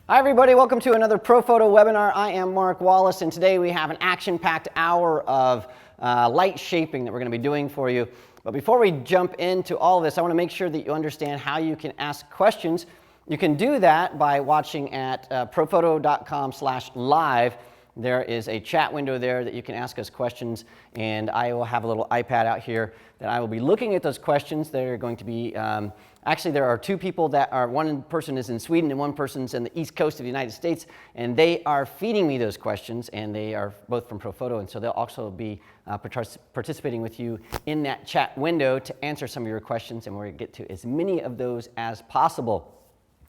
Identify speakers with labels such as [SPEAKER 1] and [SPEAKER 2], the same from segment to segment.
[SPEAKER 1] Hi everybody, welcome to another ProPhoto webinar. I am Mark Wallace, and today we have an action-packed hour of light shaping that we're going to be doing for you. But before we jump into all of this, I want to make sure that you understand how you can ask questions. You can do that by watching at prophoto.com/live. There is a chat window there that you can ask us questions, and I will have a little iPad out here that I will be looking at those questions. They're going to be, actually there are two people that are, one person is in Sweden and one person's in the East Coast of the United States, and they are feeding me those questions, and they are both from ProPhoto, and so they'll also be participating with you in that chat window to answer some of your questions, and we're going to get to as many of those as possible.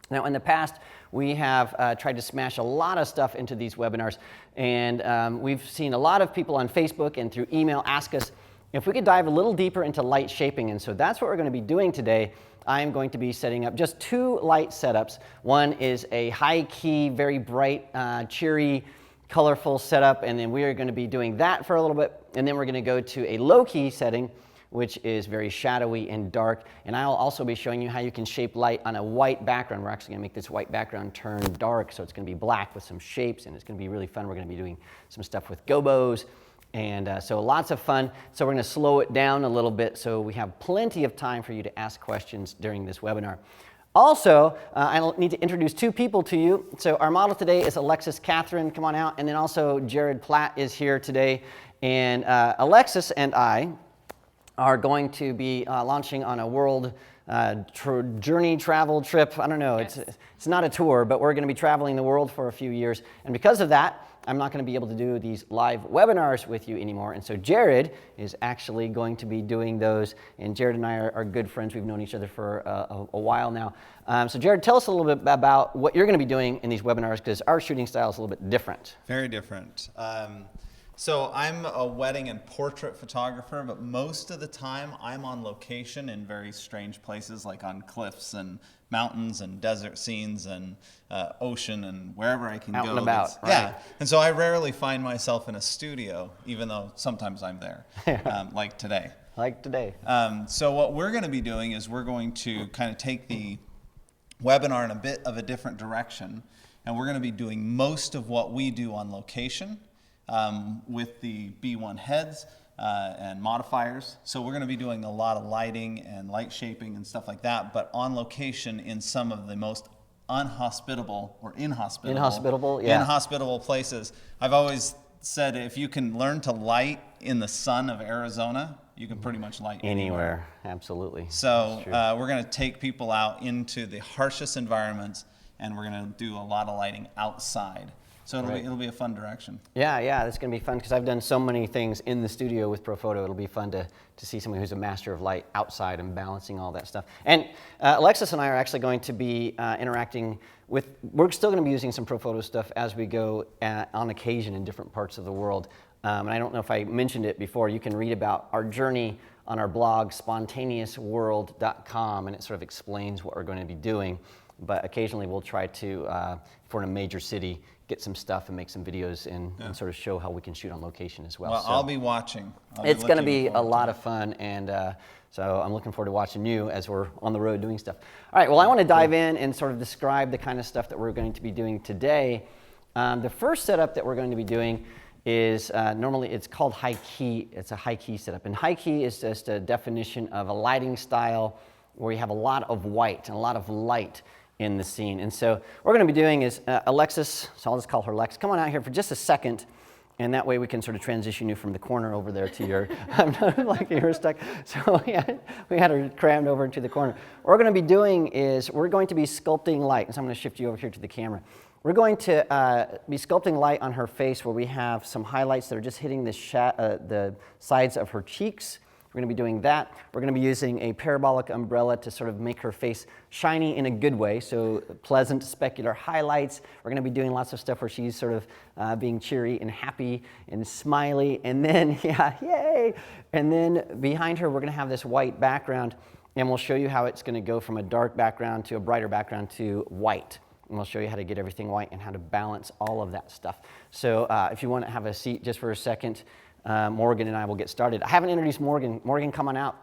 [SPEAKER 1] Now, in the past, we have tried to smash a lot of stuff into these webinars, and we've seen a lot of people on Facebook and through email ask us if we could dive a little deeper into light shaping, and so that's what we're going to be doing today. I'm going to be setting up just two light setups. One is a high-key, very bright, cheery, colorful setup, and then we are going to be doing that for a little bit, and then we're going to go to a low-key setting, which is very shadowy and dark. And I'll also be showing you how you can shape light on a white background. We're actually going to make this white background turn dark, so it's going to be black with some shapes, and it's going to be really fun. We're going to be doing some stuff with gobos, and so lots of fun. So we're going to slow it down a little bit so we have plenty of time for you to ask questions during this webinar. Also, I need to introduce two people to you. So our model today is Alexis Catherine. Come on out. And then also Jared Platt is here today. And Alexis and I are going to be launching on a world travel trip. I don't know, yes. It's not a tour, but we're going to be traveling the world for a few years. And because of that, I'm not going to be able to do these live webinars with you anymore. And so Jared is actually going to be doing those. And Jared and I are good friends. We've known each other for a while now. So Jared, tell us a little bit about what you're going to be doing in these webinars, because our shooting style is a little bit different.
[SPEAKER 2] Very different. So I'm a wedding and portrait photographer, but most of the time I'm on location in very strange places, like on cliffs and mountains and desert scenes and ocean and wherever I can go.
[SPEAKER 1] Out and about, right?
[SPEAKER 2] Yeah, and so I rarely find myself in a studio, even though sometimes I'm there, like today.
[SPEAKER 1] Like today.
[SPEAKER 2] So what we're going to be doing is we're going to kind of take the webinar in a bit of a different direction, and we're going to be doing most of what we do on location. With the B1 heads and modifiers. So we're going to be doing a lot of lighting and light shaping and stuff like that, but on location in some of the most inhospitable places. I've always said if you can learn to light in the sun of Arizona, you can pretty much light anywhere.
[SPEAKER 1] Absolutely.
[SPEAKER 2] So we're going to take people out into the harshest environments, and we're going to do a lot of lighting outside. So it'll be a fun direction.
[SPEAKER 1] Yeah, it's going to be fun because I've done so many things in the studio with ProPhoto. It'll be fun to see someone who's a master of light outside and balancing all that stuff. And Alexis and I are actually going to be interacting with, we're still going to be using some ProPhoto stuff as we go on occasion in different parts of the world. And I don't know if I mentioned it before, you can read about our journey on our blog, spontaneousworld.com, and it sort of explains what we're going to be doing. But occasionally we'll try to, if we're in a major city, get some stuff and make some videos and sort of show how we can shoot on location as well.
[SPEAKER 2] Well, so I'll be watching.
[SPEAKER 1] It's going to be a lot of fun, and so I'm looking forward to watching you as we're on the road doing stuff. All right, well, I want to dive in and sort of describe the kind of stuff that we're going to be doing today. The first setup that we're going to be doing is normally it's called high key. It's a high key setup, and high key is just a definition of a lighting style where you have a lot of white and a lot of light in the scene. And so what we're going to be doing is Alexis, so I'll just call her Lex, come on out here for just a second, and that way we can sort of transition you from the corner over there to your, like you were stuck. So we had her crammed over into the corner. What we're going to be doing is we're going to be sculpting light, and so I'm going to shift you over here to the camera. We're going to be sculpting light on her face where we have some highlights that are just hitting the sides of her cheeks. We're going to be doing that. We're going to be using a parabolic umbrella to sort of make her face shiny in a good way, so pleasant specular highlights. We're going to be doing lots of stuff where she's sort of being cheery and happy and smiley, and then, yay! And then behind her, we're going to have this white background, and we'll show you how it's going to go from a dark background to a brighter background to white. And we'll show you how to get everything white and how to balance all of that stuff. So if you want to have a seat just for a second, Morgan and I will get started. I haven't introduced Morgan. Morgan, come on out.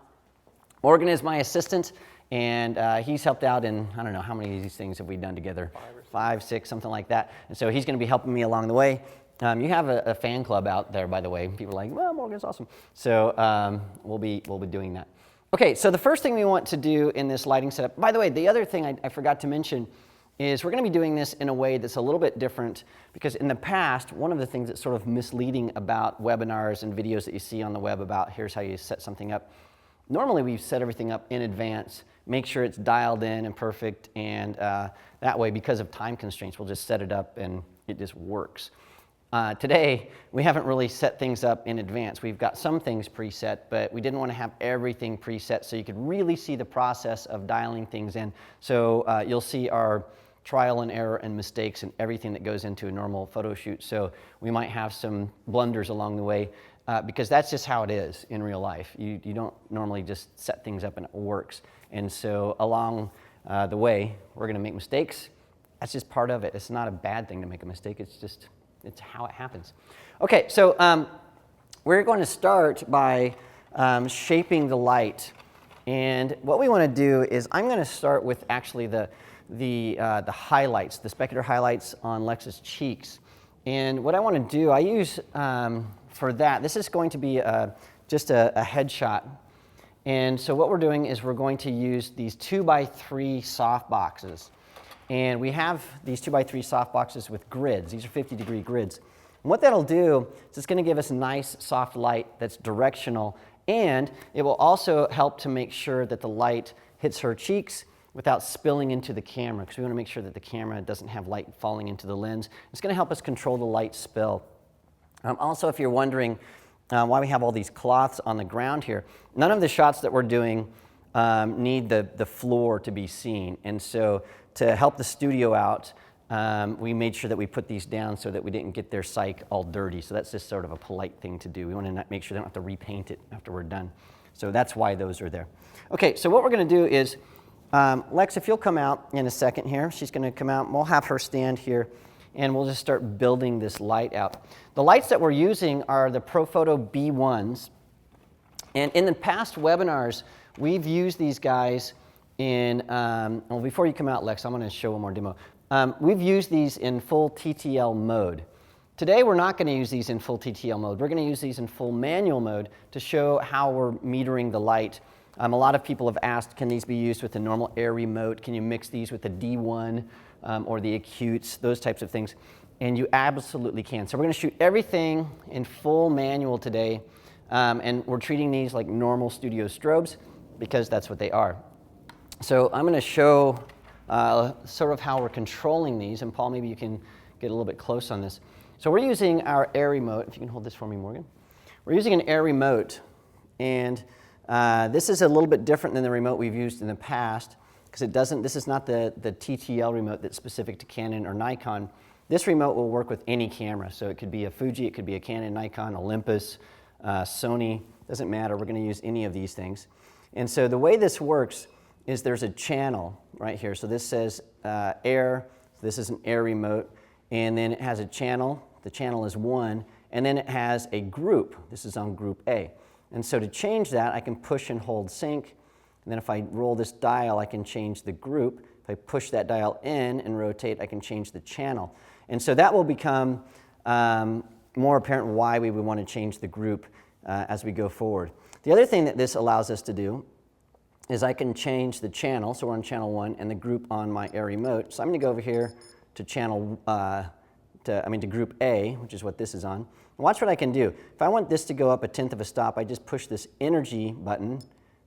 [SPEAKER 1] Morgan is my assistant, And he's helped out in, I don't know, how many of these things have we done together? 5, 6, something like that. And so he's going to be helping me along the way. You have a fan club out there, by the way. People are like, well, Morgan's awesome. So we'll be doing that. Okay, so the first thing we want to do in this lighting setup, by the way, the other thing I forgot to mention is we're going to be doing this in a way that's a little bit different, because in the past, one of the things that's sort of misleading about webinars and videos that you see on the web about here's how you set something up. Normally we set everything up in advance, make sure it's dialed in and perfect, and that way, because of time constraints, we'll just set it up and it just works. Today, we haven't really set things up in advance. We've got some things preset, but we didn't want to have everything preset so you could really see the process of dialing things in. So you'll see our trial and error and mistakes and everything that goes into a normal photo shoot. So we might have some blunders along the way because that's just how it is in real life. You don't normally just set things up and it works. And so along the way, we're going to make mistakes. That's just part of it. It's not a bad thing to make a mistake. It's how it happens. Okay, so we're going to start by shaping the light. And what we want to do is I'm going to start with actually the highlights, the specular highlights on Lex's cheeks. And what I want to do, I use for that, this is going to be just a headshot. And so what we're doing is we're going to use these 2x3 soft boxes. And we have these 2x3 soft boxes with grids. These are 50-degree grids. And what that'll do is it's going to give us a nice soft light that's directional, and it will also help to make sure that the light hits her cheeks without spilling into the camera, because we want to make sure that the camera doesn't have light falling into the lens. It's going to help us control the light spill. Also, if you're wondering why we have all these cloths on the ground here, none of the shots that we're doing need the floor to be seen. And so to help the studio out, we made sure that we put these down so that we didn't get their cyc all dirty. So that's just sort of a polite thing to do. We want to make sure they don't have to repaint it after we're done. So that's why those are there. Okay, so what we're going to do is, Lex, if you'll come out in a second here. She's going to come out, and we'll have her stand here, and we'll just start building this light out. The lights that we're using are the Profoto B1s. And in the past webinars, we've used these guys in, well, before you come out, Lex, I'm going to show one more demo. We've used these in full TTL mode. Today, we're not going to use these in full TTL mode. We're going to use these in full manual mode to show how we're metering the light. A lot of people have asked, can these be used with the normal air remote? Can you mix these with the D1 or the acutes, those types of things? And you absolutely can. So we're going to shoot everything in full manual today. And we're treating these like normal studio strobes because that's what they are. So I'm going to show sort of how we're controlling these. And Paul, maybe you can get a little bit close on this. So we're using our air remote. If you can hold this for me, Morgan. We're using an air remote. And this is a little bit different than the remote we've used in the past because it doesn't, this is not the TTL remote that's specific to Canon or Nikon. This remote will work with any camera. So it could be a Fuji, it could be a Canon, Nikon, Olympus, Sony, doesn't matter. We're going to use any of these things. And so the way this works is there's a channel right here. So this says air, so this is an air remote, and then it has a channel. The channel is 1, and then it has a group. This is on group A. And so to change that, I can push and hold sync, and then if I roll this dial, I can change the group. If I push that dial in and rotate, I can change the channel. And so that will become more apparent why we would want to change the group as we go forward. The other thing that this allows us to do is I can change the channel, so we're on channel 1, and the group on my air remote. So I'm going to go over here to channel, to group A, which is what this is on. And watch what I can do. If I want this to go up 1/10 of a stop, I just push this energy button.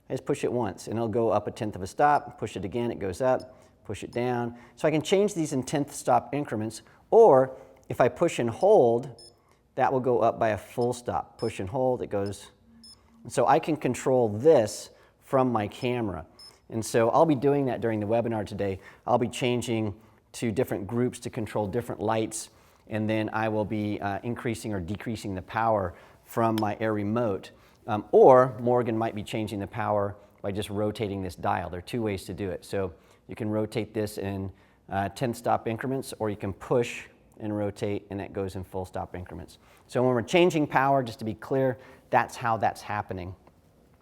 [SPEAKER 1] I just push it once, and it'll go up 1/10 of a stop. Push it again, it goes up. Push it down. So I can change these in 1/10 stop increments, or if I push and hold, that will go up by a full stop. Push and hold, it goes. So I can control this from my camera. And so I'll be doing that during the webinar today. I'll be changing to different groups to control different lights, and then I will be increasing or decreasing the power from my air remote. Or Morgan might be changing the power by just rotating this dial. There are two ways to do it. So you can rotate this in 10 stop increments, or you can push and rotate, and that goes in full stop increments. So when we're changing power, just to be clear, that's how that's happening.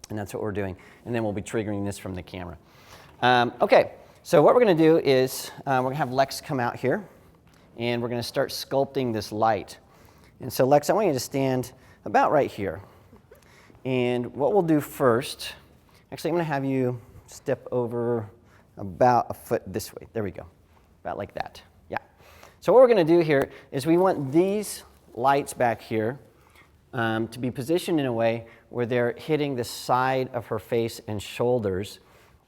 [SPEAKER 1] And that's what we're doing. And then we'll be triggering this from the camera. Okay, so what we're going to do is we're going to have Lex come out here, and we're going to start sculpting this light. And so Lex, I want you to stand about right here. And what we'll do first, actually I'm going to have you step over about a foot this way. There we go, about like that. Yeah. So what we're going to do here is we want these lights back here to be positioned in a way where they're hitting the side of her face and shoulders,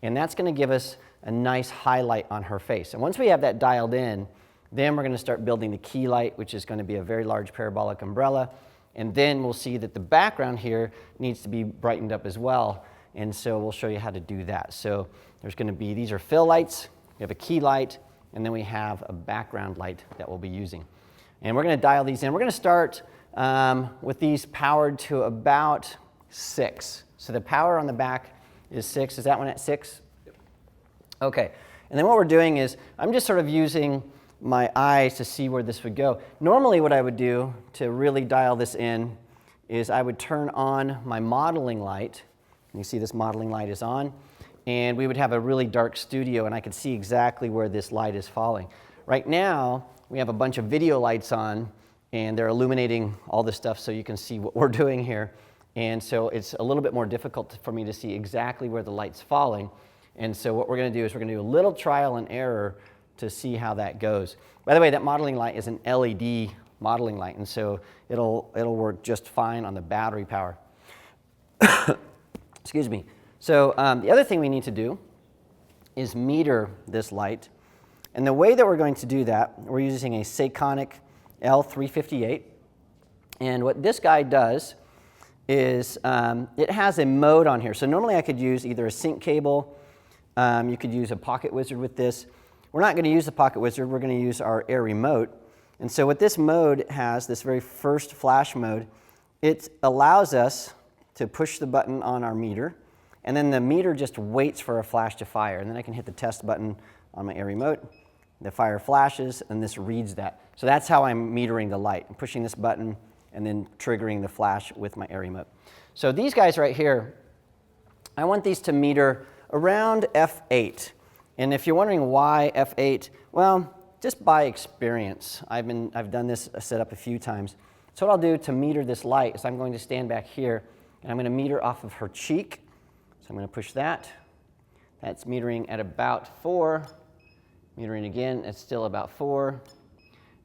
[SPEAKER 1] and that's going to give us a nice highlight on her face. And once we have that dialed in, then we're going to start building the key light, which is going to be a very large parabolic umbrella, and then we'll see that the background here needs to be brightened up as well, and so we'll show you how to do that. So there's going to be, these are fill lights, we have a key light, and then we have a background light that we'll be using. And we're going to dial these in. We're going to start with these powered to about 6. So the power on the back is 6. Is that one at 6? Yep. Okay. And then what we're doing is I'm just sort of using my eyes to see where this would go. Normally what I would do to really dial this in is I would turn on my modeling light. You see this modeling light is on. And we would have a really dark studio, and I could see exactly where this light is falling. Right now, we have a bunch of video lights on, and they're illuminating all this stuff so you can see what we're doing here. And so it's a little bit more difficult for me to see exactly where the light's falling. And so what we're going to do is we're going to do a little trial and error to see how that goes. By the way, that modeling light is an LED modeling light, and so it'll work just fine on the battery power. Excuse me. So the other thing we need to do is meter this light. And the way that we're going to do that, we're using a Sekonic L358. And what this guy does is it has a mode on here. So normally I could use either a sync cable, you could use a Pocket Wizard with this. We're not going to use the Pocket Wizard, we're going to use our Air Remote. And so what this mode has, this very first flash mode, it allows us to push the button on our meter, and then the meter just waits for a flash to fire. And then I can hit the test button on my Air Remote, the fire flashes, and this reads that. So that's how I'm metering the light. I'm pushing this button and then triggering the flash with my Air Remote. So these guys right here, I want these to meter around F8. And if you're wondering why F8, well, just by experience. I've done this setup a few times. So what I'll do to meter this light is I'm going to stand back here, and I'm going to meter off of her cheek. So I'm going to push that. That's metering at about 4. Metering again, it's still about 4. And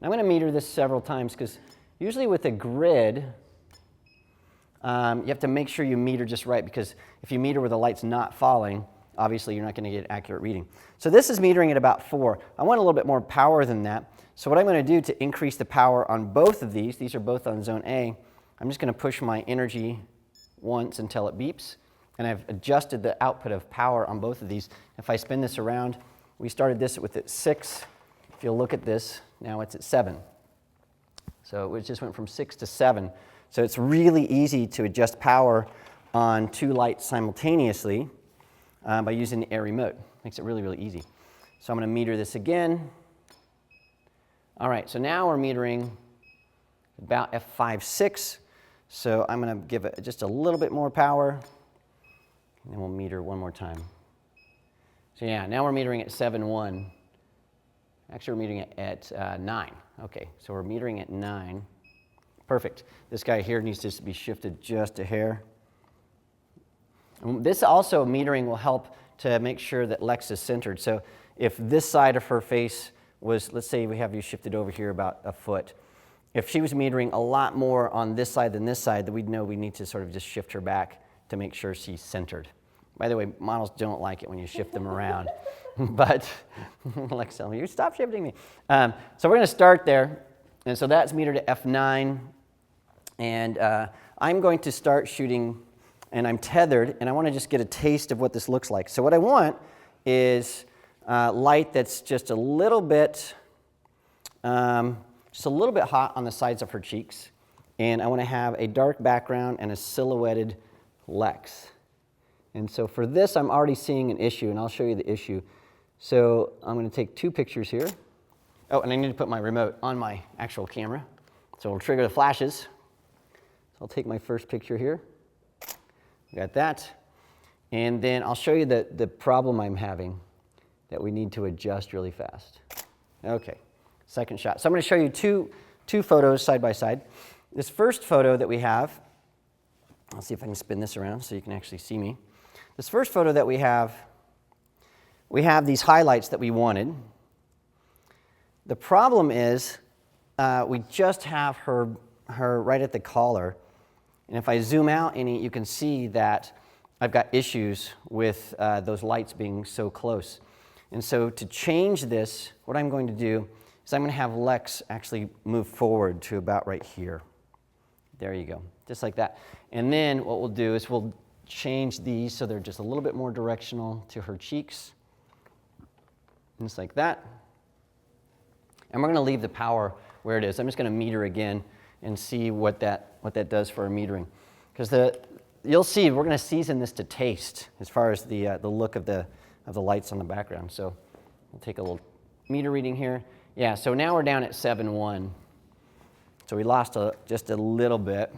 [SPEAKER 1] I'm going to meter this several times because usually with a grid, you have to make sure you meter just right, because if you meter where the light's not falling, obviously you're not going to get accurate reading. So this is metering at about 4. I want a little bit more power than that. So what I'm going to do to increase the power on both of these are both on zone A, I'm just going to push my energy once until it beeps. And I've adjusted the output of power on both of these. If I spin this around, we started this with at 6. If you'll look at this, now it's at 7. So it just went from 6 to 7. So it's really easy to adjust power on 2 lights simultaneously by using the Air Remote. Makes it really, really easy. So I'm going to meter this again. All right, so now we're metering about F5.6. So I'm going to give it just a little bit more power. And then we'll meter one more time. So yeah, now we're metering at 7.1. Actually, we're metering it at 9. Okay, so we're metering at 9. Perfect. This guy here needs to be shifted just a hair. And this also, metering will help to make sure that Lex is centered. So if this side of her face was, let's say we have you shifted over here about a foot. If she was metering a lot more on this side than this side, then we'd know we need to sort of just shift her back to make sure she's centered. By the way, models don't like it when you shift them around. But Lex telling me, you stop shifting me. So we're going to start there. And so that's metered at F9. And I'm going to start shooting, and I'm tethered, and I want to just get a taste of what this looks like. So what I want is light that's just a little bit hot on the sides of her cheeks. And I want to have a dark background and a silhouetted Lex. And so for this, I'm already seeing an issue, and I'll show you the issue. So I'm going to take 2 pictures here. Oh, and I need to put my remote on my actual camera. So we'll trigger the flashes. So I'll take my first picture here. Got that. And then I'll show you the problem I'm having that we need to adjust really fast. Okay, second shot. So I'm going to show you two photos side by side. This first photo that we have, I'll see if I can spin this around so you can actually see me. This first photo that we have these highlights that we wanted. The problem is we just have her right at the collar. And if I zoom out any, you can see that I've got issues with those lights being so close. And so to change this, what I'm going to do is I'm going to have Lex actually move forward to about right here. There you go, just like that. And then what we'll do is we'll change these so they're just a little bit more directional to her cheeks. Just like that. And we're going to leave the power where it is. I'm just going to meter again and see what that does for our metering. Because you'll see we're going to season this to taste as far as the look of the lights on the background. So we'll take a little meter reading here. Yeah, so now we're down at 7.1. So we lost just a little bit.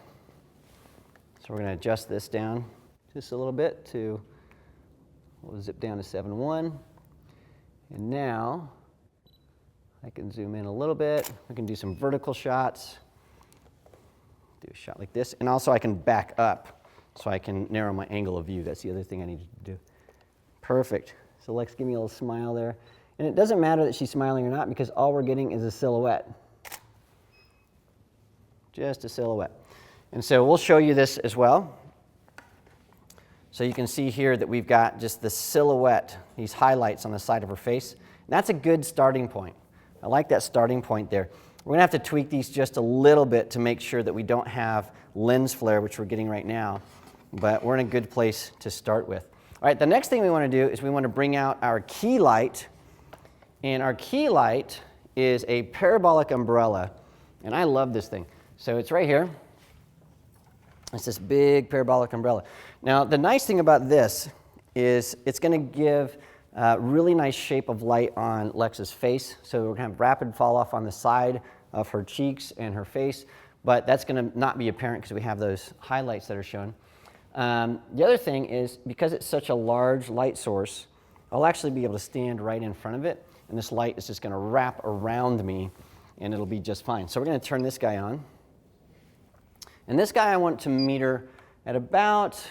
[SPEAKER 1] So we're going to adjust this down just a little bit to, we'll zip down to 7.1. And now I can zoom in a little bit. We can do some vertical shots. Do a shot like this. And also I can back up so I can narrow my angle of view. That's the other thing I needed to do. Perfect. So Lex, give me a little smile there. And it doesn't matter that she's smiling or not because all we're getting is a silhouette. Just a silhouette. And so we'll show you this as well. So you can see here that we've got just the silhouette, these highlights on the side of her face. And that's a good starting point. I like that starting point there. We're going to have to tweak these just a little bit to make sure that we don't have lens flare, which we're getting right now. But we're in a good place to start with. All right, the next thing we want to do is we want to bring out our key light. And our key light is a parabolic umbrella. And I love this thing. So it's right here. It's this big parabolic umbrella. Now, the nice thing about this is it's going to give a really nice shape of light on Lex's face. So we're going to have rapid fall off on the side of her cheeks and her face. But that's going to not be apparent because we have those highlights that are shown. The other thing is because it's such a large light source, I'll actually be able to stand right in front of it. And this light is just going to wrap around me and it'll be just fine. So we're going to turn this guy on. And this guy I want to meter at about,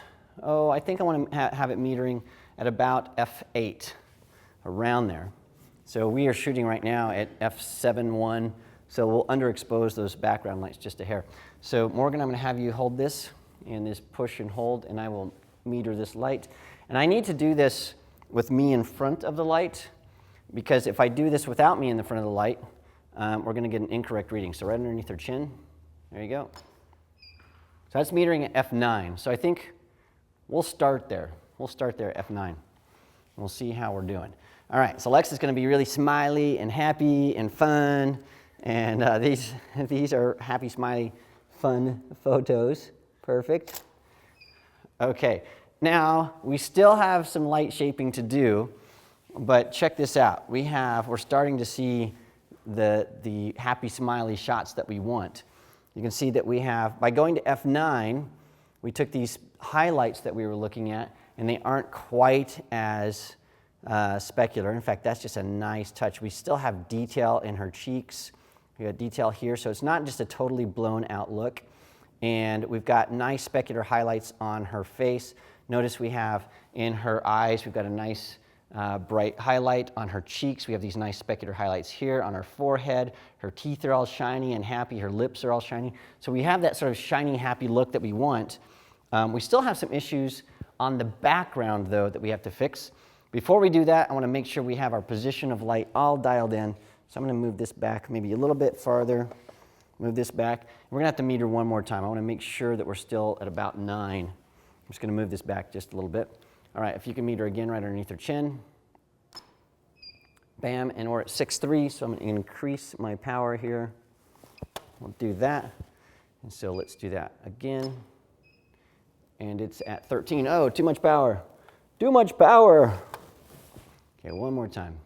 [SPEAKER 1] I think I want to have it metering at about f8, around there. So we are shooting right now at f7.1, so we'll underexpose those background lights just a hair. So Morgan, I'm going to have you hold this and this push and hold, and I will meter this light. And I need to do this with me in front of the light, because if I do this without me in the front of the light, we're going to get an incorrect reading. So right underneath her chin, there you go. So that's metering at f9. So I think we'll start there. We'll start there at f9. We'll see how we're doing. All right, so Lex is going to be really smiley and happy and fun. And these are happy, smiley, fun photos. Perfect. Okay, now we still have some light shaping to do, but check this out. We're starting to see the happy, smiley shots that we want. You can see that we have, by going to f9, we took these highlights that we were looking at, and they aren't quite as specular. In fact, that's just a nice touch. We still have detail in her cheeks. We got detail here, so it's not just a totally blown out look. And we've got nice specular highlights on her face. Notice we have in her eyes, we've got a nice bright highlight. On her cheeks, we have these nice specular highlights here. On her forehead, her teeth are all shiny and happy. Her lips are all shiny. So we have that sort of shiny, happy look that we want. We still have some issues on the background, though, that we have to fix. Before we do that, I want to make sure we have our position of light all dialed in. So I'm going to move this back maybe a little bit farther. Move this back. We're going to have to meter one more time. I want to make sure that we're still at about 9. I'm just going to move this back just a little bit. All right, if you can meter again right underneath her chin. Bam, and we're at 6.3, so I'm going to increase my power here. We'll do that. And so let's do that again. And it's at 13. Oh, too much power. Too much power. Okay, one more time.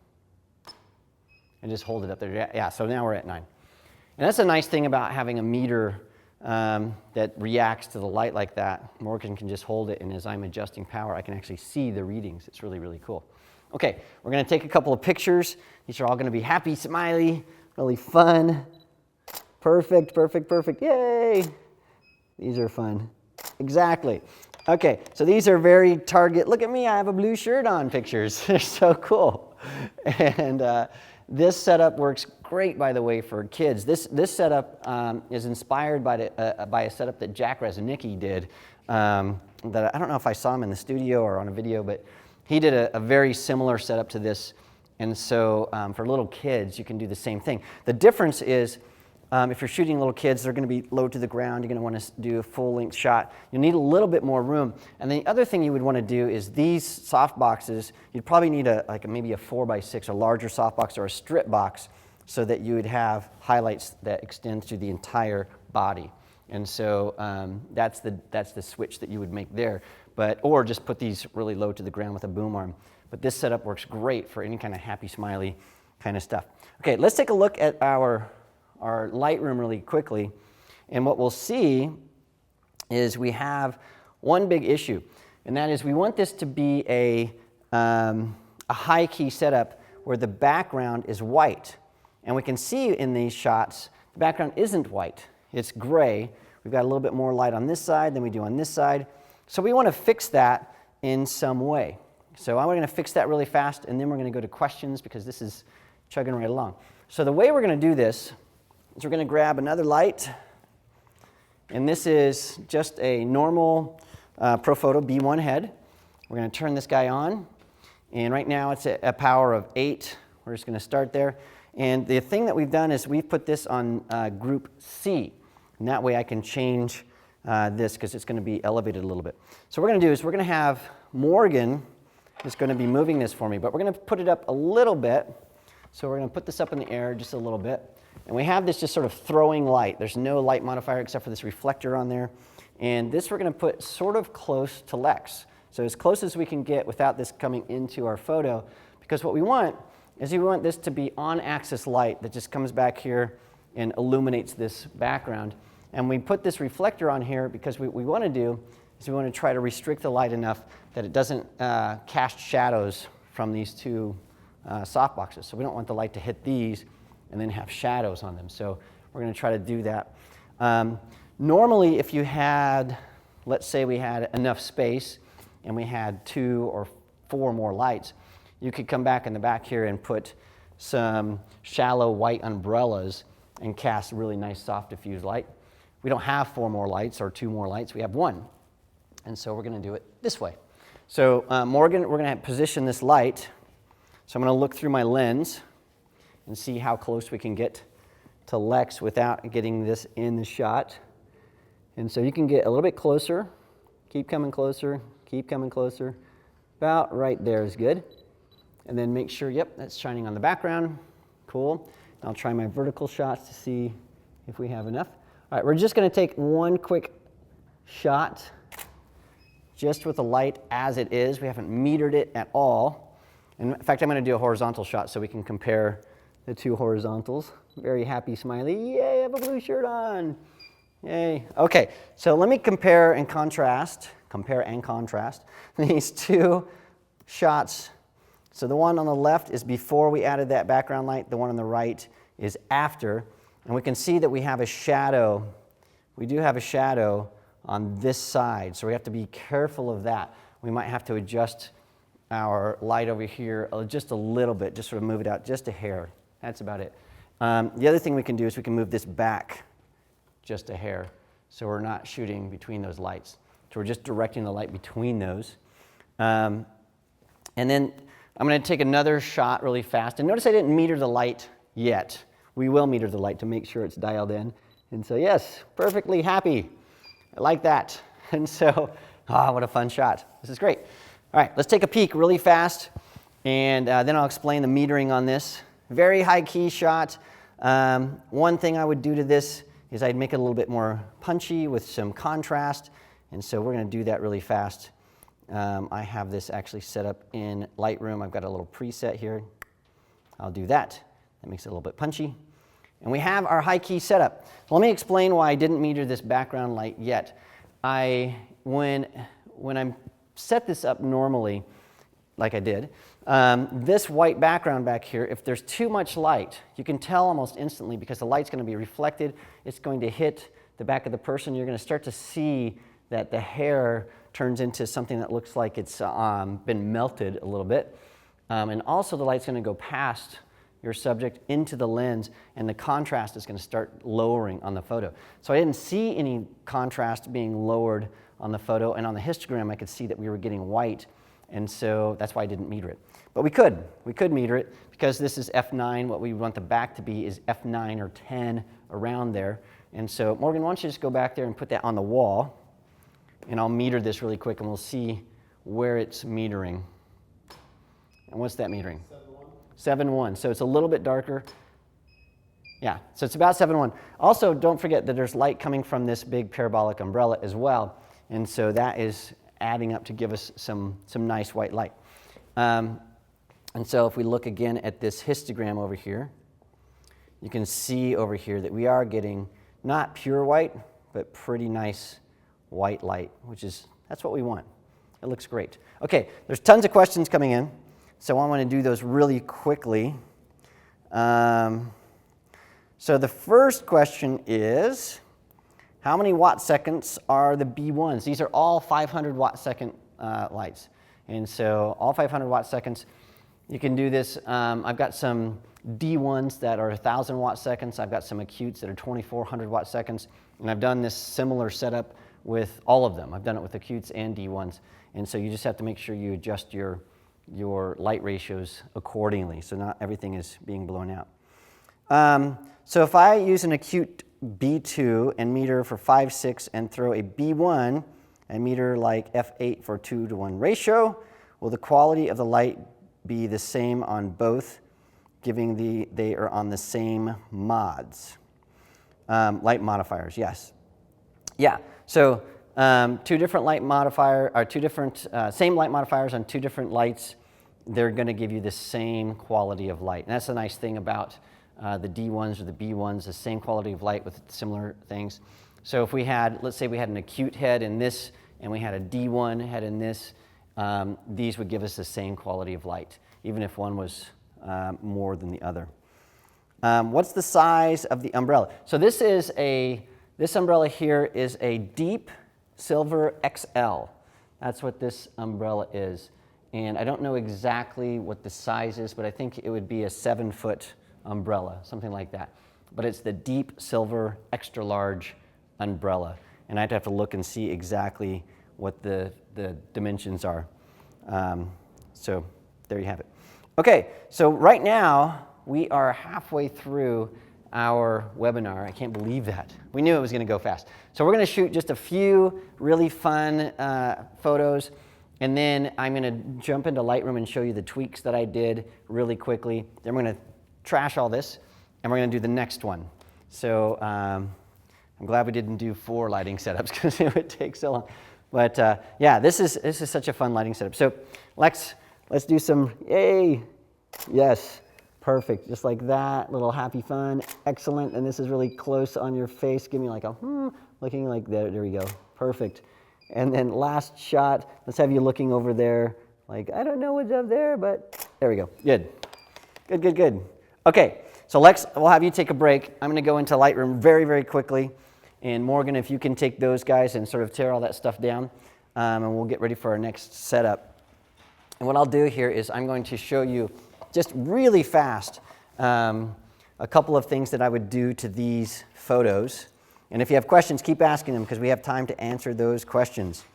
[SPEAKER 1] And just hold it up there. Yeah, so now we're at 9. And that's a nice thing about having a meter that reacts to the light like that. Morgan can just hold it, and as I'm adjusting power, I can actually see the readings. It's really, really cool. Okay, we're going to take a couple of pictures. These are all going to be happy, smiley, really fun. Perfect, perfect, perfect. Yay! These are fun. Exactly. Okay, so these are very target, look at me, I have a blue shirt on pictures. They're so cool. And this setup works great, by the way, for kids. This setup is inspired by a setup that Jack Reznicki did. That I don't know if I saw him in the studio or on a video, but he did a very similar setup to this. And so for little kids, you can do the same thing. The difference is, if you're shooting little kids, they're going to be low to the ground. You're going to want to do a full-length shot. You need a little bit more room. And the other thing you would want to do is these soft boxes, you'd probably need maybe a 4x6, a larger softbox or a strip box, so that you would have highlights that extend through the entire body. And so that's the switch that you would make there. Or just put these really low to the ground with a boom arm. But this setup works great for any kind of happy, smiley kind of stuff. Okay, let's take a look at our Lightroom really quickly, and what we'll see is we have one big issue, and that is we want this to be a high key setup where the background is white, and we can see in these shots the background isn't white, it's gray. We've got a little bit more light on this side than we do on this side, so we want to fix that in some way. So I'm going to fix that really fast, and then we're going to go to questions because this is chugging right along. So the way we're going to do this is we're going to grab another light, and this is just a normal Profoto B1 head. We're going to turn this guy on, and right now it's at a power of 8. We're just going to start there, and the thing that we've done is we've put this on group C, and that way I can change this because it's going to be elevated a little bit. So what we're going to do is we're going to have Morgan is going to be moving this for me, but we're going to put it up a little bit. So we're going to put this up in the air just a little bit. And we have this just sort of throwing light. There's no light modifier except for this reflector on there. And this we're going to put sort of close to Lex. So as close as we can get without this coming into our photo. Because what we want is we want this to be on-axis light that just comes back here and illuminates this background. And we put this reflector on here because what we want to do is we want to try to restrict the light enough that it doesn't cast shadows from these two softboxes. So we don't want the light to hit these and then have shadows on them. So we're going to try to do that. Normally, if you had, let's say we had enough space and we had 2 or 4 more lights, you could come back in the back here and put some shallow white umbrellas and cast really nice soft diffuse light. We don't have 4 more lights or 2 more lights, we have 1. And so we're going to do it this way. So Morgan, we're going to position this light. So I'm going to look through my lens and see how close we can get to Lex without getting this in the shot. And so you can get a little bit closer, keep coming closer, keep coming closer. About right there is good. And then make sure, yep, that's shining on the background. Cool. I'll try my vertical shots to see if we have enough. All right, we're just going to take one quick shot just with the light as it is. We haven't metered it at all. And in fact, I'm going to do a horizontal shot so we can compare the 2 horizontals. Very happy, smiley. Yay, I have a blue shirt on. Yay. Okay, so let me compare and contrast these 2 shots. So the one on the left is before we added that background light. The one on the right is after. And we can see that we have a shadow. We do have a shadow on this side, so we have to be careful of that. We might have to adjust our light over here just a little bit, just sort of move it out just a hair. That's about it. The other thing we can do is we can move this back just a hair, so we're not shooting between those lights. So we're just directing the light between those. And then I'm going to take another shot really fast. And notice I didn't meter the light yet. We will meter the light to make sure it's dialed in. And so yes, perfectly happy. I like that. And so, what a fun shot. This is great. All right, let's take a peek really fast, and then I'll explain the metering on this. Very high key shot. One thing I would do to this is I'd make it a little bit more punchy with some contrast, and so we're going to do that really fast. I have this actually set up in Lightroom. I've got a little preset here. I'll do that. That makes it a little bit punchy. And we have our high key setup. So let me explain why I didn't meter this background light yet. When I set this up normally, like I did, this white background back here, if there's too much light, you can tell almost instantly because the light's going to be reflected. It's going to hit the back of the person. You're going to start to see that the hair turns into something that looks like it's been melted a little bit. And also the light's going to go past your subject into the lens, and the contrast is going to start lowering on the photo. So I didn't see any contrast being lowered on the photo, and on the histogram I could see that we were getting white, and so that's why I didn't meter it. But we could meter it because this is f9. What we want the back to be is f9 or 10, around there. And so Morgan, why don't you just go back there and put that on the wall, and I'll meter this really quick and we'll see where it's metering. And what's that metering? 7.1, so it's a little bit darker. Yeah, so it's about 7.1. Also, don't forget that there's light coming from this big parabolic umbrella as well, and so that is adding up to give us some nice white light. And so if we look again at this histogram over here, you can see over here that we are getting not pure white, but pretty nice white light, that's what we want. It looks great. Okay, there's tons of questions coming in. So I want to do those really quickly. So the first question is, how many watt seconds are the B1s? These are all 500 watt second lights. And so all 500 watt seconds, you can do this. I've got some D1s that are 1,000 watt seconds. I've got some acutes that are 2,400 watt seconds. And I've done this similar setup with all of them. I've done it with acutes and D1s. And so you just have to make sure you adjust your light ratios accordingly, so not everything is being blown out. So if I use an acute B2 and meter for 5/6 and throw a B1 and meter like f8 for 2:1 ratio, will the quality of the light be the same on both, given they are on the same mods? Light modifiers, yes. Yeah, so two different light modifier, or same light modifiers on two different lights, they're going to give you the same quality of light. And that's the nice thing about the D1s or the B1s, the same quality of light with similar things. So if we had, let's say we had an acute head in this, and we had a D1 head in this, these would give us the same quality of light, even if one was more than the other. What's the size of the umbrella? So this umbrella here is a deep silver XL. That's what this umbrella is. And I don't know exactly what the size is, but I think it would be a 7-foot umbrella, something like that. But it's the deep silver extra large umbrella. And I'd have to look and see exactly what the dimensions are. So there you have it. Okay, so right now we are halfway through our webinar. I can't believe that. We knew it was going to go fast. So we're going to shoot just a few really fun photos, and then I'm going to jump into Lightroom and show you the tweaks that I did really quickly. Then we're going to trash all this, and we're going to do the next one. So I'm glad we didn't do 4 lighting setups because it would take so long. But yeah, this is such a fun lighting setup. So let's do some, yay, yes. Perfect, just like that, little happy fun, excellent, and this is really close on your face. Give me like a looking like that, there we go, perfect. And then last shot, let's have you looking over there, like, I don't know what's up there, but there we go, good. Good. Okay, so Lex, we'll have you take a break. I'm gonna go into Lightroom very, very quickly, and Morgan, if you can take those guys and sort of tear all that stuff down, and we'll get ready for our next setup. And what I'll do here is I'm going to show you just really fast a couple of things that I would do to these photos. And if you have questions, keep asking them because we have time to answer those questions.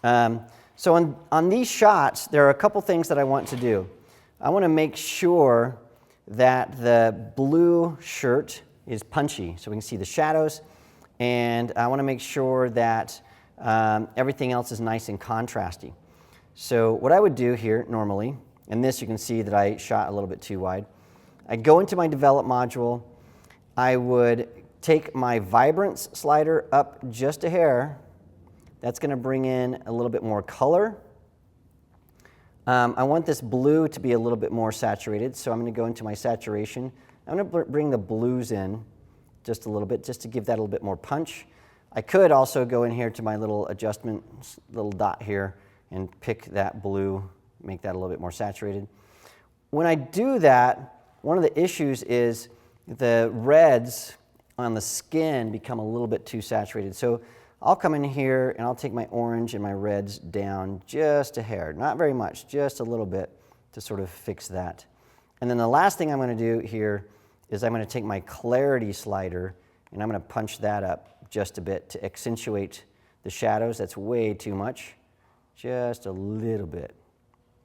[SPEAKER 1] So on these shots, there are a couple things that I want to do. I want to make sure that the blue shirt is punchy so we can see the shadows. And I want to make sure that everything else is nice and contrasty. So what I would do here normally, and this you can see that I shot a little bit too wide. I go into my develop module. I would take my vibrance slider up just a hair. That's going to bring in a little bit more color. I want this blue to be a little bit more saturated, so I'm going to go into my saturation I'm going to bring the blues in just a little bit, just to give that a little bit more punch. I could also go in here to my little adjustment, little dot here, and pick that blue, make that a little bit more saturated. When I do that, one of the issues is the reds on the skin become a little bit too saturated. So I'll come in here and I'll take my orange and my reds down just a hair, not very much, just a little bit to sort of fix that. And then the last thing I'm going to do here is I'm going to take my clarity slider and I'm going to punch that up just a bit to accentuate the shadows. That's way too much. Just a little bit,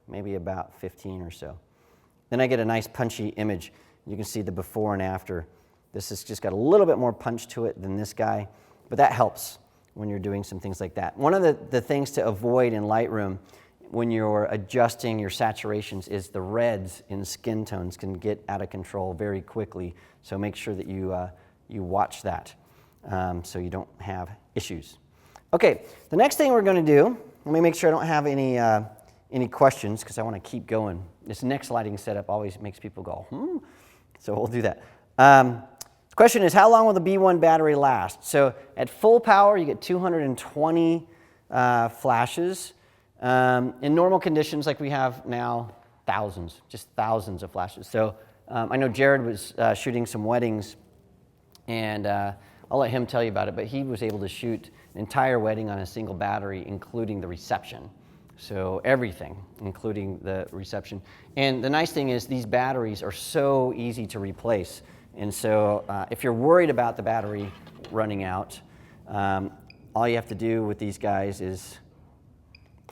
[SPEAKER 1] maybe about 15 or so. Then I get a nice punchy image. You can see the before and after. This has just got a little bit more punch to it than this guy, but that helps when you're doing some things like that. One of the things to avoid in Lightroom when you're adjusting your saturations is the reds in skin tones can get out of control very quickly. So make sure that you watch that so you don't have issues. Okay, the next thing we're going to do, let me make sure I don't have any questions because I want to keep going. This next lighting setup always makes people go, So we'll do that. The question is, how long will the B1 battery last? So at full power, you get 220 flashes. In normal conditions like we have now, thousands, just thousands of flashes. So I know Jared was shooting some weddings, and I'll let him tell you about it, but he was able to shoot an entire wedding on a single battery, including the reception. So everything, including the reception. And the nice thing is these batteries are so easy to replace. And so if you're worried about the battery running out, all you have to do with these guys is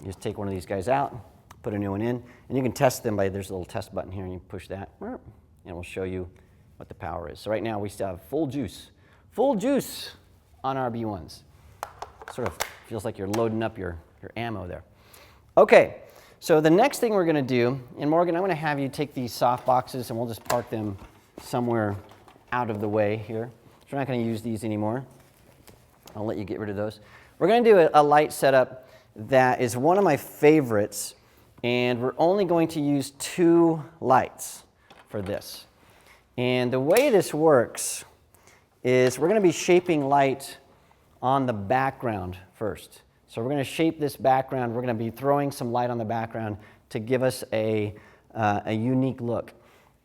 [SPEAKER 1] you just take one of these guys out, put a new one in, and you can test them by, there's a little test button here, and you push that, and it will show you what the power is. So right now we still have full juice on our B1s. Sort of feels like you're loading up your ammo there. Okay, so the next thing we're going to do, and Morgan, I'm going to have you take these soft boxes and we'll just park them somewhere out of the way here. So we're not going to use these anymore. I'll let you get rid of those. We're going to do a light setup that is one of my favorites, and we're only going to use 2 lights for this. And the way this works is we're going to be shaping light on the background first. So we're going to shape this background. We're going to be throwing some light on the background to give us a unique look.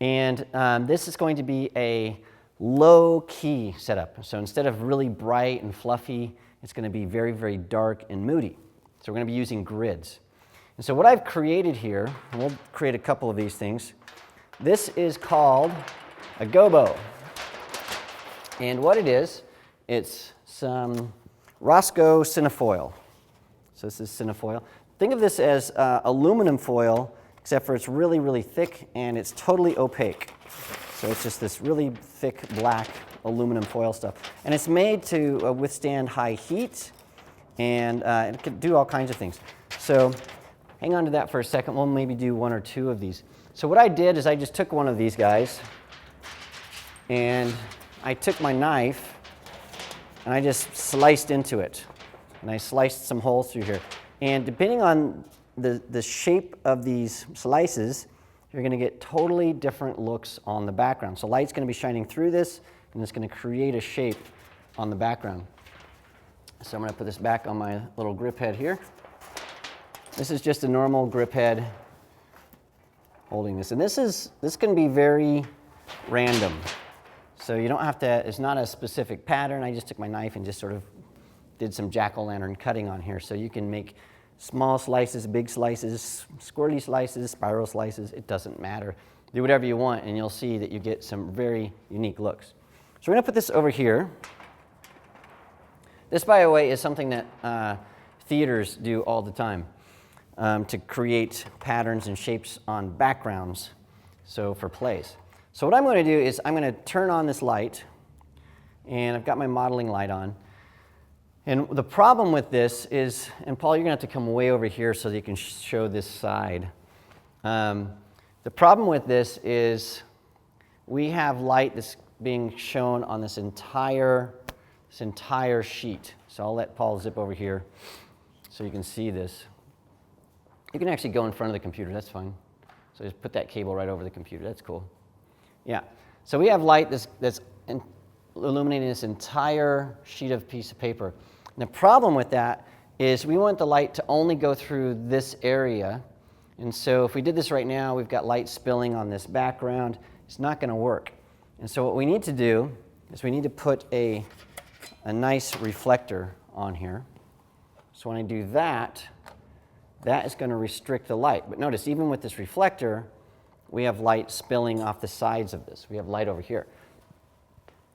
[SPEAKER 1] And this is going to be a low-key setup. So instead of really bright and fluffy, it's going to be very, very dark and moody. So we're going to be using grids. And so what I've created here, and we'll create a couple of these things, this is called a gobo. And what it is, it's some Rosco Cinefoil. So this is Cinefoil. Think of this as aluminum foil, except for it's really, really thick and it's totally opaque. So it's just this really thick black aluminum foil stuff. And it's made to withstand high heat, and it can do all kinds of things. So hang on to that for a second. We'll maybe do 1 or 2 of these. So what I did is I just took one of these guys, and I took my knife, and I just sliced into it. And I sliced some holes through here. And depending on the shape of these slices, you're going to get totally different looks on the background. So light's going to be shining through this, and it's going to create a shape on the background. So I'm going to put this back on my little grip head here. This is just a normal grip head holding this. And this can be very random. So you don't have to, it's not a specific pattern. I just took my knife and just sort of did some jack-o'-lantern cutting on here. So you can make small slices, big slices, squirrely slices, spiral slices. It doesn't matter. Do whatever you want, and you'll see that you get some very unique looks. So we're going to put this over here. This, by the way, is something that theaters do all the time to create patterns and shapes on backgrounds, so for plays. So what I'm going to do is I'm going to turn on this light, and I've got my modeling light on. And the problem with this is, and Paul, you're going to have to come way over here so that you can show this side. The problem with this is we have light that's being shown on this entire sheet. So I'll let Paul zip over here so you can see this. You can actually go in front of the computer, that's fine. So just put that cable right over the computer, that's cool. Yeah, So we have light that's illuminating this entire piece of paper. And the problem with that is we want the light to only go through this area. And so if we did this right now, we've got light spilling on this background. It's not going to work. And so what we need to do is we need to put a nice reflector on here. So when I do that, that is going to restrict the light. But notice, even with this reflector, we have light spilling off the sides of this. We have light over here.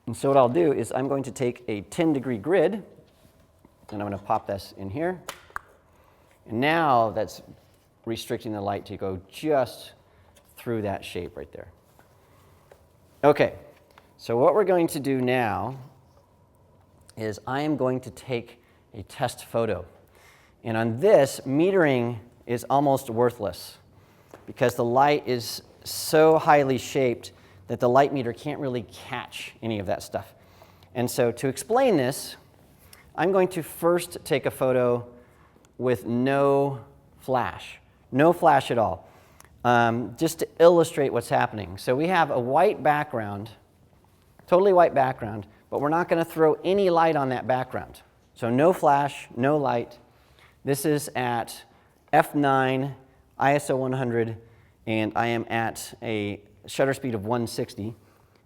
[SPEAKER 1] And so what I'll do is I'm going to take a 10-degree grid, and I'm going to pop this in here. And now that's restricting the light to go just through that shape right there. Okay, so what we're going to do now is I am going to take a test photo. And on this, metering is almost worthless because the light is so highly shaped that the light meter can't really catch any of that stuff. And so to explain this, I'm going to first take a photo with no flash at all, just to illustrate what's happening. So we have a white background, totally white background, but we're not going to throw any light on that background. So no flash, no light. This is at f9, ISO 100, and I am at a shutter speed of 160.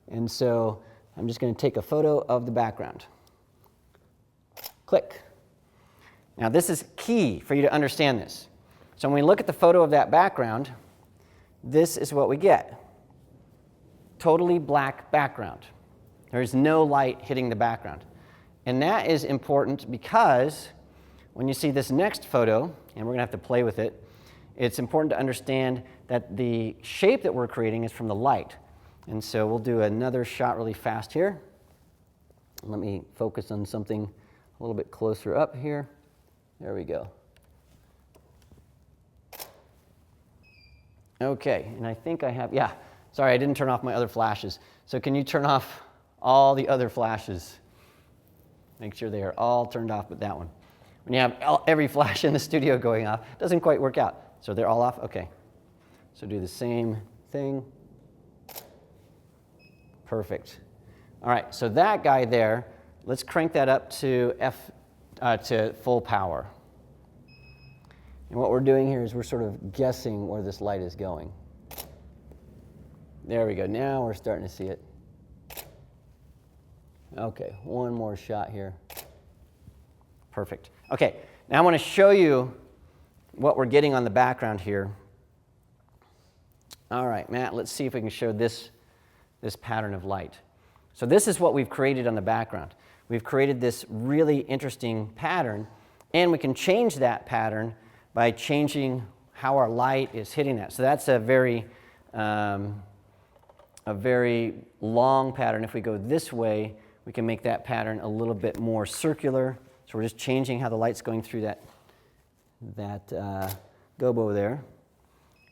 [SPEAKER 1] And so I'm just going to take a photo of the background. Click. Now this is key for you to understand this. So when we look at the photo of that background, this is what we get. Totally black background. There is no light hitting the background. And that is important because when you see this next photo, and we're going to have to play with it, it's important to understand that the shape that we're creating is from the light. And so we'll do another shot really fast here. Let me focus on something a little bit closer up here. There we go. Okay, and I think I have, yeah, sorry, I didn't turn off my other flashes. So can you turn off all the other flashes? Make sure they are all turned off but that one. When you have every flash in the studio going off, it doesn't quite work out. So they're all off? Okay. So do the same thing. Perfect. All right, so that guy there, let's crank that up to to full power. And what we're doing here is we're sort of guessing where this light is going. There we go. Now we're starting to see it. Okay, one more shot here. Perfect. Okay, now I want to show you what we're getting on the background here. All right, Matt, let's see if we can show this pattern of light. So this is what we've created on the background. We've created this really interesting pattern, and we can change that pattern by changing how our light is hitting that. So that's a very long pattern. If we go this way, we can make that pattern a little bit more circular. So we're just changing how the light's going through that gobo there.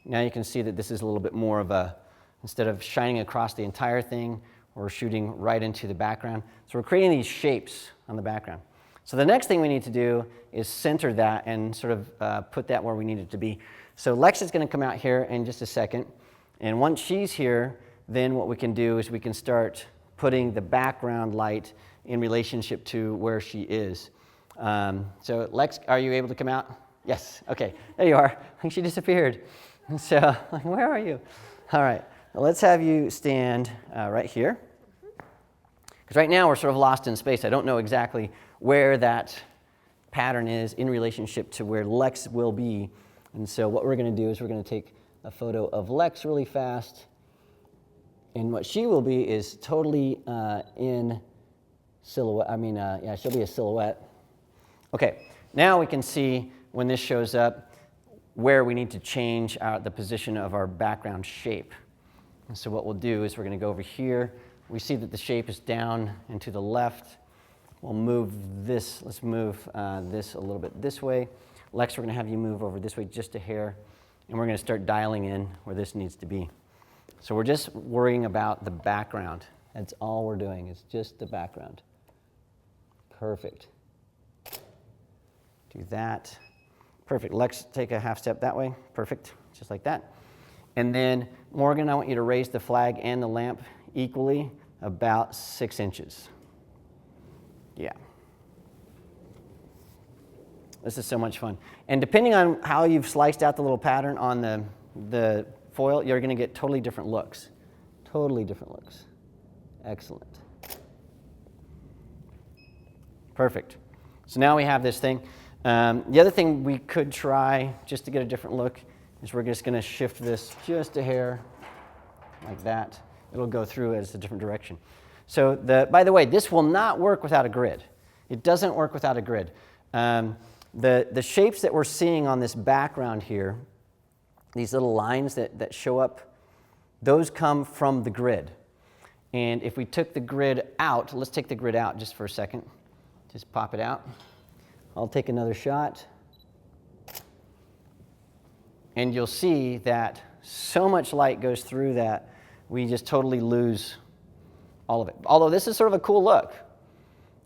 [SPEAKER 1] Now you can see that this is a little bit more of a, instead of shining across the entire thing, we're shooting right into the background. So we're creating these shapes on the background. So the next thing we need to do is center that and sort of put that where we need it to be. So Lex is going to come out here in just a second. And once she's here, then what we can do is we can start putting the background light in relationship to where she is. So Lex, are you able to come out? Yes, okay, there you are. I think she disappeared. So, where are you? All right, well, let's have you stand right here. Because right now we're sort of lost in space. I don't know exactly where that pattern is in relationship to where Lex will be. And so what we're going to do is we're going to take a photo of Lex really fast. And what she will be is totally in silhouette. Yeah, she'll be a silhouette. Okay, now we can see when this shows up where we need to change the position of our background shape. And so what we'll do is we're going to go over here. We see that the shape is down and to the left. We'll move this. Let's move this a little bit this way. Lex, we're going to have you move over this way just a hair. And we're going to start dialing in where this needs to be. So we're just worrying about the background. That's all we're doing, is just the background. Perfect. Do that. Perfect. Lex, take a half step that way. Perfect. Just like that. And then, Morgan, I want you to raise the flag and the lamp equally about 6 inches. Yeah. This is so much fun. And depending on how you've sliced out the little pattern on the foil, you're going to get totally different looks. Totally different looks. Excellent. Perfect. So now we have this thing. The other thing we could try, just to get a different look, is we're just going to shift this just a hair, like that. It'll go through as a different direction. So, by the way, this will not work without a grid. It doesn't work without a grid. The shapes that we're seeing on this background here, these little lines that show up, those come from the grid. And if we took the grid out, let's take the grid out just for a second. Just pop it out. I'll take another shot. And you'll see that so much light goes through that we just totally lose all of it. Although this is sort of a cool look.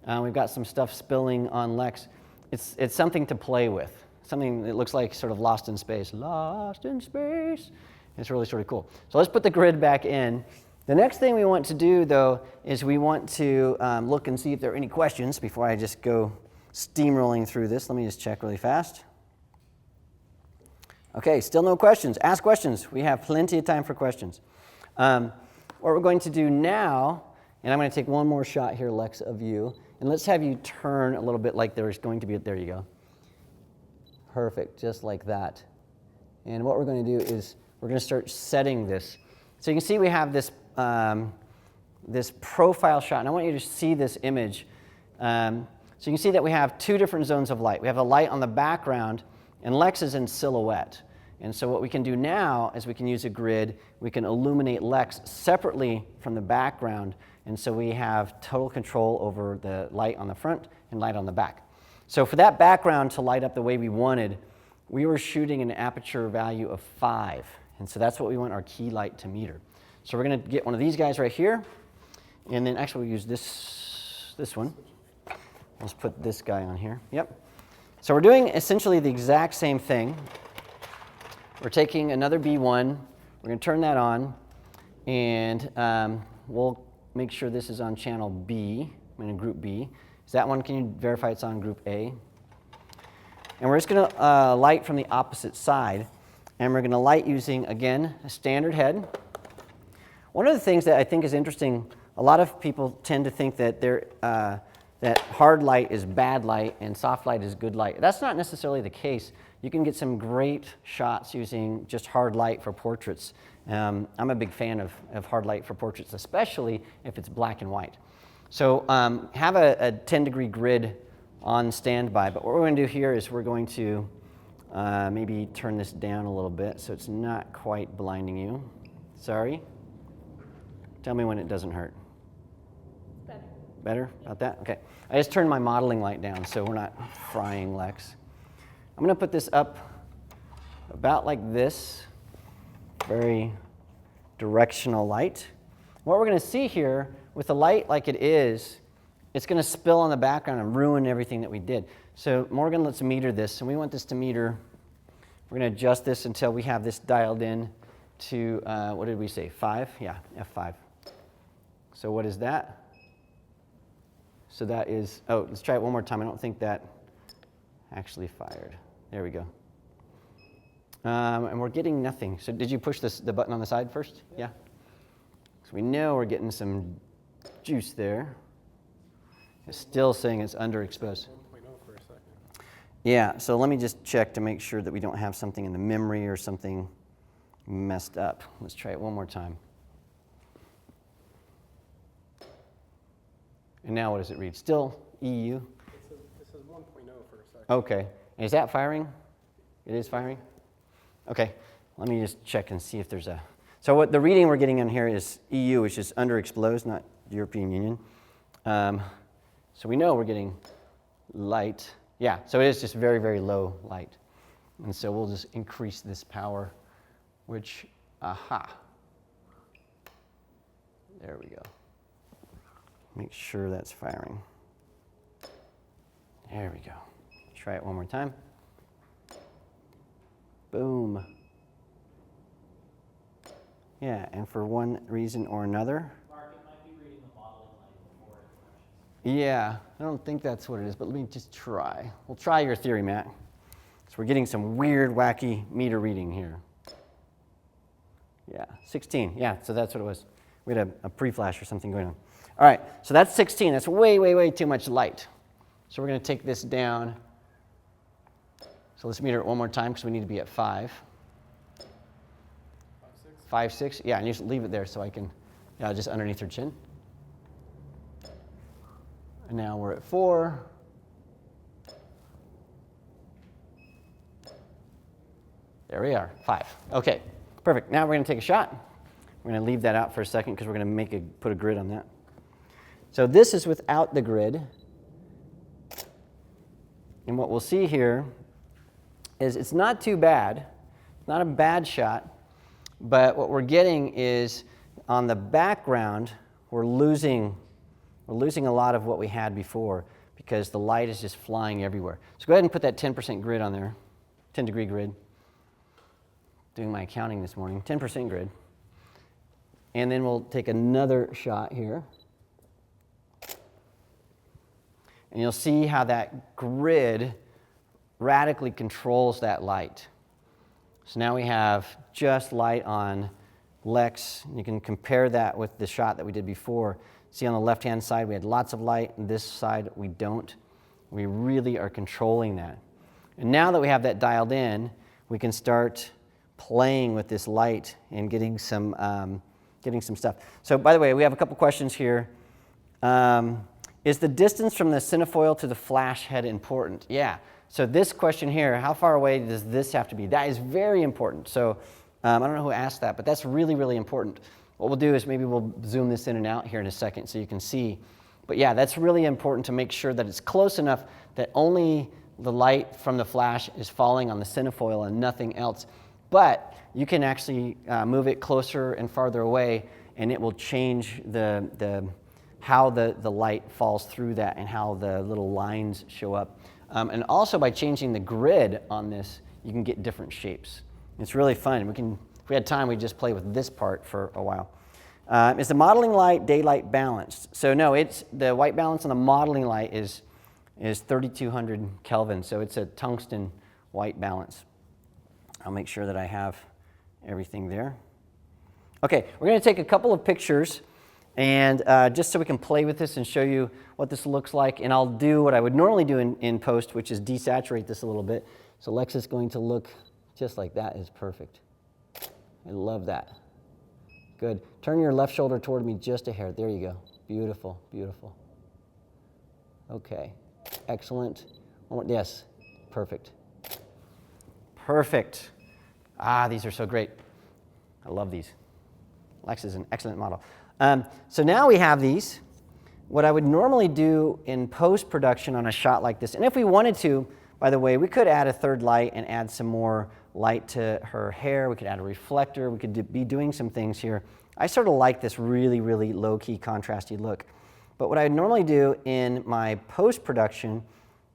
[SPEAKER 1] We've got some stuff spilling on Lex. It's something to play with. Something that looks like sort of lost in space. Lost in space. It's really sort of cool. So let's put the grid back in. The next thing we want to do, though, is we want to look and see if there are any questions before I just go steamrolling through this. Let me just check really fast. Okay, still no questions. Ask questions. We have plenty of time for questions. What we're going to do now, and I'm going to take one more shot here, Lex, of you, and let's have you turn a little bit like there's going to be, there you go. Perfect, just like that. And what we're going to do is we're going to start setting this. So you can see we have this, this profile shot, and I want you to see this image. So you can see that we have two different zones of light. We have the light on the background, and Lex is in silhouette. And so what we can do now is we can use a grid. We can illuminate Lex separately from the background, and so we have total control over the light on the front and light on the back. So for that background to light up the way we wanted, we were shooting an aperture value of 5. And so that's what we want our key light to meter. So we're going to get one of these guys right here, and then actually we'll use this one. Let's put this guy on here. Yep. So we're doing essentially the exact same thing. We're taking another B1. We're going to turn that on, and we'll make sure this is on channel B. I'm in group B. Is that one? Can you verify it's on group A? And we're just going to light from the opposite side, and we're going to light using, again, a standard head. One of the things that I think is interesting, a lot of people tend to think that that hard light is bad light and soft light is good light. That's not necessarily the case. You can get some great shots using just hard light for portraits. I'm a big fan of hard light for portraits, especially if it's black and white. So have a 10-degree grid on standby, but what we're going to do here is we're going to maybe turn this down a little bit so it's not quite blinding you. Sorry. Tell me when it doesn't hurt.
[SPEAKER 3] Better.
[SPEAKER 1] Better about that? Okay. I just turned my modeling light down so we're not frying Lex. I'm going to put this up about like this. Very directional light. What we're going to see here with the light like it is, it's going to spill on the background and ruin everything that we did. So Morgan, let's meter this. And we want this to meter. We're going to adjust this until we have this dialed in to, what did we say, 5? Yeah, F5. So what is that? So that is, oh, let's try it one more time. I don't think that actually fired. There we go. And we're getting nothing. So did you push the button on the side first? Yeah? So we know we're getting some juice there. It's still saying it's underexposed.
[SPEAKER 4] 1.0 for a second.
[SPEAKER 1] Yeah, so let me just check to make sure that we don't have something in the memory or something messed up. Let's try it one more time. And now what does it read? Still EU?
[SPEAKER 4] This is 1.0 for a second.
[SPEAKER 1] Okay. And is that firing? It is firing? Okay. Let me just check and see if there's a... So what the reading we're getting on here is EU, which is underexposed, not European Union. So we know we're getting light. Yeah, so it is just very, very low light. And so we'll just increase this power, which, aha. There we go. Make sure that's firing. There we go. Try it one more time. Boom. Yeah, and for one reason or another.
[SPEAKER 4] Mark,
[SPEAKER 1] Yeah, I don't think that's what it is, but let me just try. We'll try your theory, Matt. So we're getting some weird, wacky meter reading here. Yeah, 16. Yeah, so that's what it was. We had a pre-flash or something going on. All right, so that's 16. That's way, way, way too much light. So we're going to take this down. So let's meter it one more time because we need to be at 5. 5, 6. Yeah, and you just leave it there so I can, just underneath her chin. And now we're at 4. There we are, 5. Okay, perfect. Now we're going to take a shot. We're going to leave that out for a second because we're going to put a grid on that. So this is without the grid. And what we'll see here is it's not too bad. It's not a bad shot. But what we're getting is on the background, we're losing a lot of what we had before because the light is just flying everywhere. So go ahead and put that 10% grid on there, 10-degree grid. Doing my accounting this morning, 10% grid. And then we'll take another shot here. And you'll see how that grid radically controls that light. So now we have just light on Lex. You can compare that with the shot that we did before. See on the left-hand side we had lots of light, and this side we don't. We really are controlling that. And now that we have that dialed in, we can start playing with this light and getting some stuff. So by the way, we have a couple questions here. Is the distance from the cinefoil to the flash head important? Yeah. So this question here, how far away does this have to be? That is very important. So I don't know who asked that, but that's really, really important. What we'll do is maybe we'll zoom this in and out here in a second so you can see. But yeah, that's really important to make sure that it's close enough that only the light from the flash is falling on the cinefoil and nothing else. But you can actually move it closer and farther away, and it will change how the light falls through that and how the little lines show up. And also by changing the grid on this, you can get different shapes. It's really fun. If we had time, we'd just play with this part for a while. Is the modeling light daylight balanced? So no, the white balance on the modeling light is 3200 Kelvin, so it's a tungsten white balance. I'll make sure that I have everything there. Okay, we're going to take a couple of pictures, and just so we can play with this and show you what this looks like, and I'll do what I would normally do in post, which is desaturate this a little bit. So Lex is going to look just like that. Is perfect. I love that. Good. Turn your left shoulder toward me just a hair. There you go. Beautiful, beautiful. Okay, excellent. Yes, perfect. Perfect. These are so great. I love these. Lex is an excellent model. So now we have these. What I would normally do in post-production on a shot like this, and if we wanted to, by the way, we could add a third light and add some more light to her hair. We could add a reflector. We could be doing some things here. I sort of like this really, really low-key, contrasty look. But what I would normally do in my post-production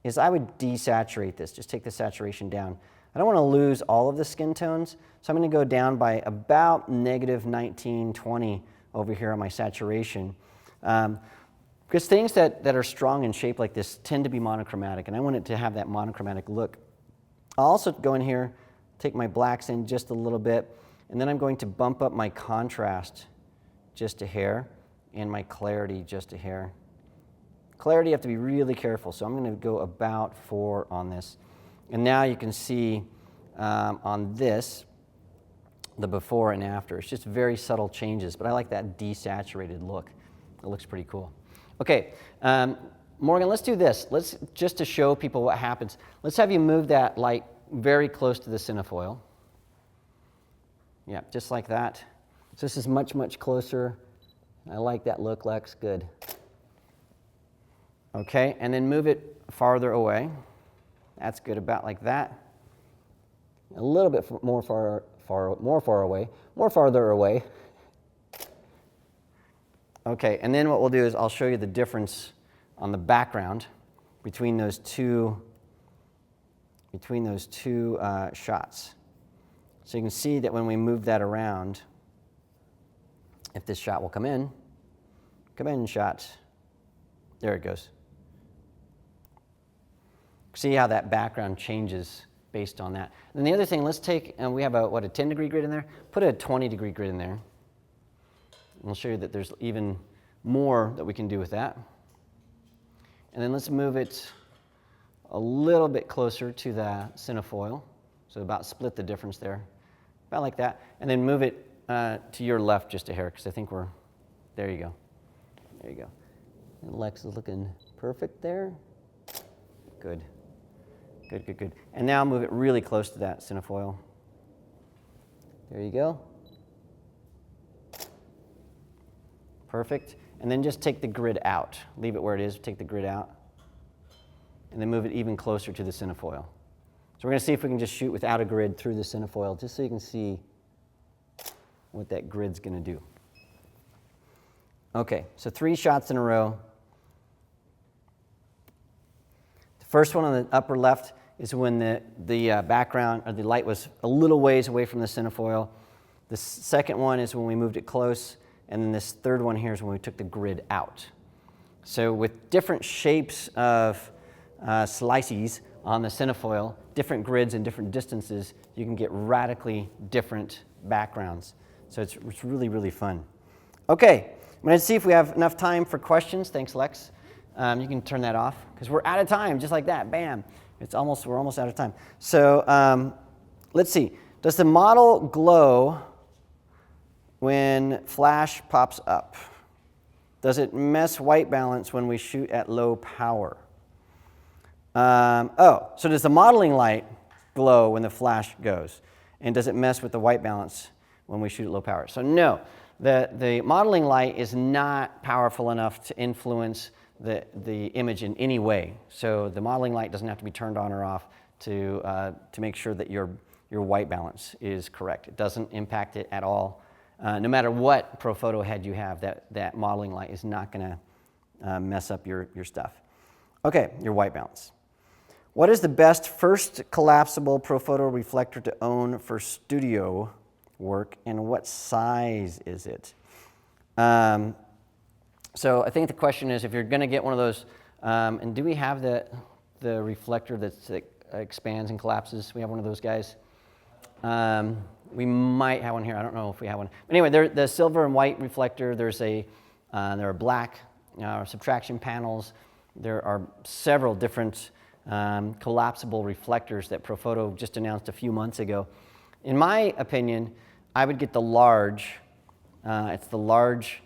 [SPEAKER 1] is I would desaturate this, just take the saturation down. I don't want to lose all of the skin tones, so I'm going to go down by about -19, 20 over here on my saturation. Because things that are strong in shape like this tend to be monochromatic, and I want it to have that monochromatic look. I'll also go in here, take my blacks in just a little bit, and then I'm going to bump up my contrast just a hair and my clarity just a hair. Clarity, you have to be really careful, so I'm going to go about 4 on this. And now you can see on this, the before and after. It's just very subtle changes, but I like that desaturated look. It looks pretty cool. Okay, Morgan, let's do this. Just to show people what happens, let's have you move that light very close to the cinefoil. Yeah, just like that. So this is much, much closer. I like that look, Lex. Good. Okay, and then move it farther away. That's good, about like that. A little bit more farther away. Okay, and then what we'll do is I'll show you the difference on the background between those two shots. So you can see that when we move that around, if this shot will come in shot, There it goes. See how that background changes based on that. And the other thing, let's take, we have a 10-degree grid in there? Put a 20-degree grid in there. And we'll show you that there's even more that we can do with that. And then let's move it a little bit closer to the cinefoil. So about split the difference there, about like that. And then move it to your left just a hair, because I think there you go. There you go. And Lex is looking perfect there. Good. Good, good, good. And now move it really close to that cinefoil. There you go. Perfect. And then just take the grid out. Leave it where it is, take the grid out. And then move it even closer to the cinefoil. So we're going to see if we can just shoot without a grid through the cinefoil, just so you can see what that grid's going to do. Okay, so 3 shots in a row. The first one on the upper left is when the background or the light was a little ways away from the cinefoil. The second one is when we moved it close, and then this third one here is when we took the grid out. So with different shapes of slices on the cinefoil, different grids and different distances, you can get radically different backgrounds. So it's really, really fun. Okay, I'm going to see if we have enough time for questions. Thanks, Lex. You can turn that off, because we're out of time, just like that. Bam. We're almost out of time. So let's see. Does the model glow when flash pops up? Does it mess white balance when we shoot at low power? So does the modeling light glow when the flash goes? And does it mess with the white balance when we shoot at low power? So no, the modeling light is not powerful enough to influence the image in any way. So the modeling light doesn't have to be turned on or off to make sure that your white balance is correct. It doesn't impact it at all. No matter what ProPhoto head you have, that modeling light is not going to mess up your stuff. Okay, your white balance. What is the best first collapsible ProPhoto reflector to own for studio work, and what size is it? So I think the question is, if you're going to get one of those, and do we have the reflector that expands and collapses? We have one of those guys. We might have one here. I don't know if we have one. But anyway, the silver and white reflector. There are black subtraction panels. There are several different collapsible reflectors that ProPhoto just announced a few months ago. In my opinion, I would get the large. It's the large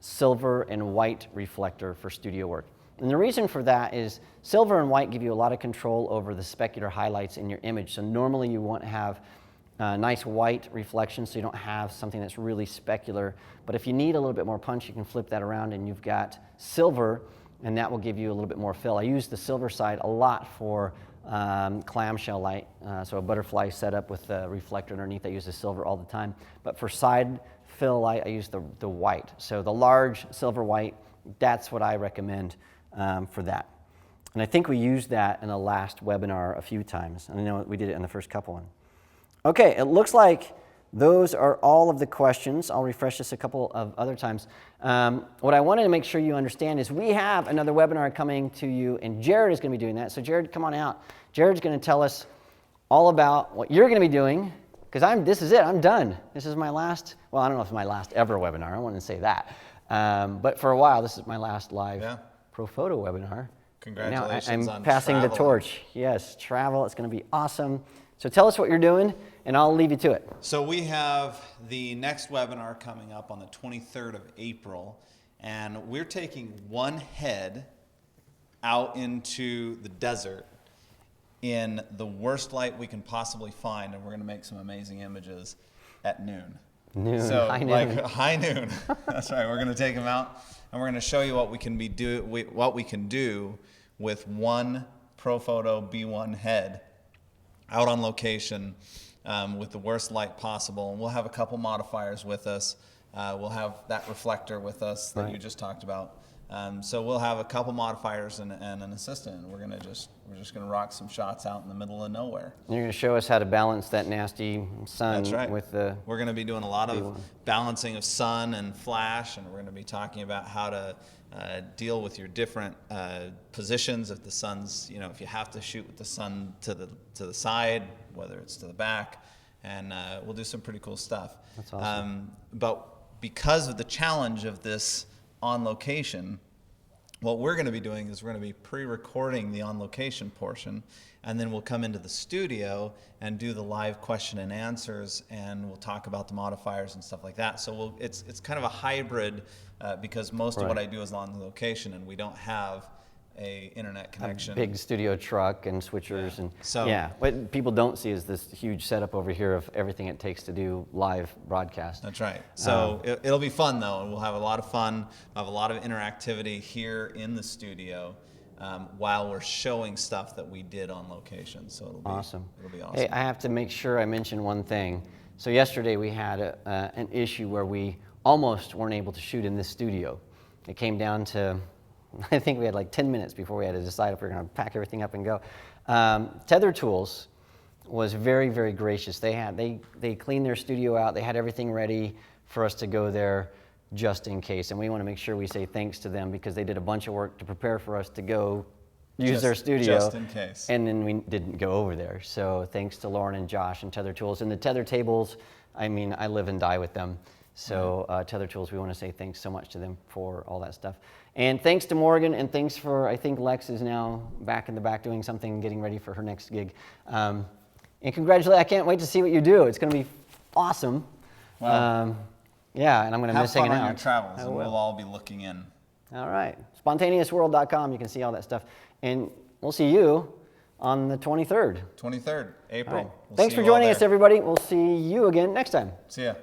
[SPEAKER 1] silver and white reflector for studio work. And the reason for that is silver and white give you a lot of control over the specular highlights in your image. So normally you want to have nice white reflection so you don't have something that's really specular. But if you need a little bit more punch, you can flip that around and you've got silver, and that will give you a little bit more fill. I use the silver side a lot for clamshell light. So a butterfly setup with the reflector underneath, I use the silver all the time. But for side fill light, I use the white. So the large silver white, that's what I recommend for that. And I think we used that in the last webinar a few times. And I know we did it in the first couple one. Okay, it looks like those are all of the questions. I'll refresh this a couple of other times. What I wanted to make sure you understand is we have another webinar coming to you, and Jared is going to be doing that. So Jared, come on out. Jared's going to tell us all about what you're going to be doing, because this is it. I'm done. This is my last, well, I don't know if it's my last ever webinar. I wouldn't say that. But for a while, this is my last live ProPhoto webinar.
[SPEAKER 2] Congratulations
[SPEAKER 1] now I'm
[SPEAKER 2] on
[SPEAKER 1] passing the torch. Yes, travel. It's going to be awesome. So tell us what you're doing, and I'll leave you to it.
[SPEAKER 2] So we have the next webinar coming up on the 23rd of April, and we're taking one head out into the desert in the worst light we can possibly find, and we're going to make some amazing images at noon. So
[SPEAKER 1] high noon.
[SPEAKER 2] Like high noon. That's right. We're going to take them out, and we're going to show you what we can do with one ProPhoto B1 head out on location with the worst light possible. And we'll have a couple modifiers with us. We'll have that reflector with us that you just talked about. So we'll have a couple modifiers and an assistant, and we're just gonna rock some shots out in the middle of nowhere.
[SPEAKER 1] You're going to show us how to balance that nasty sun
[SPEAKER 2] That's right.
[SPEAKER 1] with the.
[SPEAKER 2] We're going to be doing a lot of balancing of sun and flash, and we're going to be talking about how to deal with your different positions. If the sun's, if you have to shoot with the sun to the side, whether it's to the back, and we'll do some pretty cool stuff.
[SPEAKER 1] That's awesome.
[SPEAKER 2] But because of the challenge of this on location, what we're going to be doing is we're going to be pre-recording the on-location portion, and then we'll come into the studio and do the live question and answers, and we'll talk about the modifiers and stuff like that. So it's kind of a hybrid because most of what I do is on location, and we don't have a internet connection.
[SPEAKER 1] Big studio truck and switchers and
[SPEAKER 2] So-
[SPEAKER 1] what people don't see is this huge setup over here of everything it takes to do live broadcast.
[SPEAKER 2] That's right. So it'll be fun though, and we'll have a lot of fun. We'll have a lot of interactivity here in the studio while we're showing stuff that we did on location. So it'll be
[SPEAKER 1] Awesome.
[SPEAKER 2] It'll be awesome.
[SPEAKER 1] Hey, I have to make sure I mention one thing. So yesterday we had an issue where we almost weren't able to shoot in this studio. It came down to, I think we had like 10 minutes before we had to decide if we were going to pack everything up and go. Tether Tools was very, very gracious. They cleaned their studio out. They had everything ready for us to go there just in case. And we want to make sure we say thanks to them because they did a bunch of work to prepare for us to go use their studio.
[SPEAKER 2] Just in case.
[SPEAKER 1] And then we didn't go over there. So thanks to Lauren and Josh and Tether Tools. And the Tether tables, I mean, I live and die with them. So Tether Tools, we want to say thanks so much to them for all that stuff. And thanks to Morgan, and thanks for, I think Lex is now back in the back doing something, getting ready for her next gig. And congratulations, I can't wait to see what you do. It's going to be awesome.
[SPEAKER 2] Wow.
[SPEAKER 1] Yeah, and I'm going to
[SPEAKER 2] Have
[SPEAKER 1] miss
[SPEAKER 2] fun
[SPEAKER 1] hanging
[SPEAKER 2] on
[SPEAKER 1] out.
[SPEAKER 2] your travels,
[SPEAKER 1] I
[SPEAKER 2] and
[SPEAKER 1] will.
[SPEAKER 2] we'll all be looking in.
[SPEAKER 1] All right. Spontaneousworld.com, you can see all that stuff. And we'll see you on the 23rd.
[SPEAKER 2] 23rd, April.
[SPEAKER 1] All right.
[SPEAKER 2] We'll
[SPEAKER 1] Thanks
[SPEAKER 2] see
[SPEAKER 1] for
[SPEAKER 2] you all
[SPEAKER 1] joining us,
[SPEAKER 2] there.
[SPEAKER 1] everybody. We'll see you again next time.
[SPEAKER 2] See ya.